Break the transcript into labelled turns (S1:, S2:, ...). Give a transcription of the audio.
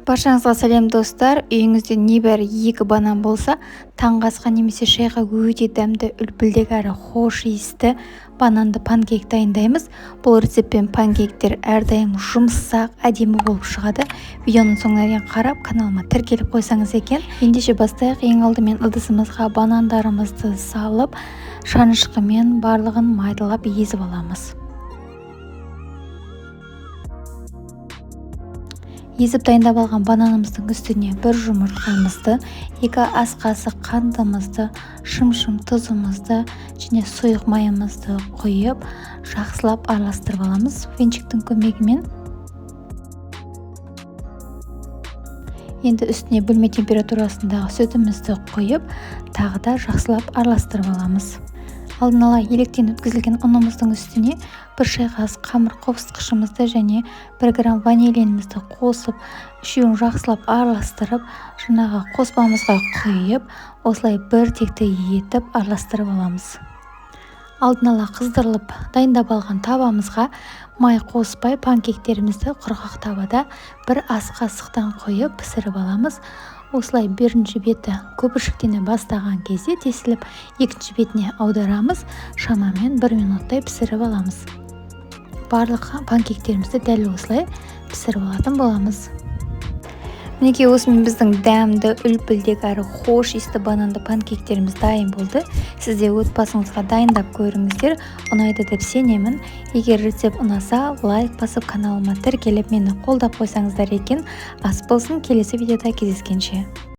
S1: Баршаңызға сәлем достар. Үйіңізде небәрі 2 банан болса, таңғы асқа немесе шайға өте дәмді, үлпілдек әрі хош иісті бананды панкейк дайындаймыз. Бұл рецептпен панкейктер әрдайым жұмсақ, әдемі болып шығады. Видеоның соңына дейін қарап, каналыма тіркеліп қойсаңыз екен. Ендеше бастайық. Ең алдымен ыдысымызға банандарымызды салып, шанышқымен барлығын майдалап езіп аламыз. Езіп дайындап алған бананымыздың үстіне 1 жұмыртқамызды, 2 ас қасық қантымызды, шым-шым тұзымызды және сұйық майымызды қойып, жақсылап араластырып аламыз венчиктің көмегімен. Енді үстіне бөлме температурасындағы сүтімізді қойып, тағы да жақсылап араластырып аламыз. Алдын ала електен өткізілген ұнымыздың үстіне 1 шай қасық қамыр қопсытқышымызды және 1 грамм ванилинімізді қосып, үшеуін жақсылап араластырып, жаңағы қоспамызға құйып, осылай бір текті етіп араластырып аламыз. Алдын ала қыздырылып дайындап алған табамызға май қоспай панкейктерімізді құрғақ табада 1 ас қасықтан қойып пісіріп аламыз. Осылай бірінші беті көпіршіктене бастаған кезде тесіліп, екінші бетіне аударамыз. Шамамен 1 минуттай пісіріп аламыз. Барлық панкейктерімізді дәл осылай пісіріп алатын боламыз. Мінекей осымен біздің дәмді, үлпілдек әрі хош иісті бананды панкейктеріміз дайын болды. Сіз де отбасыңызға дайындап көріңіздер. Ұнайды деп сенемін. Егер рецепт ұнаса, лайк басып каналыма тіркеліп мені қолдап қойсаңыздар екен. Ас болсын, келесі видеода кездескенше.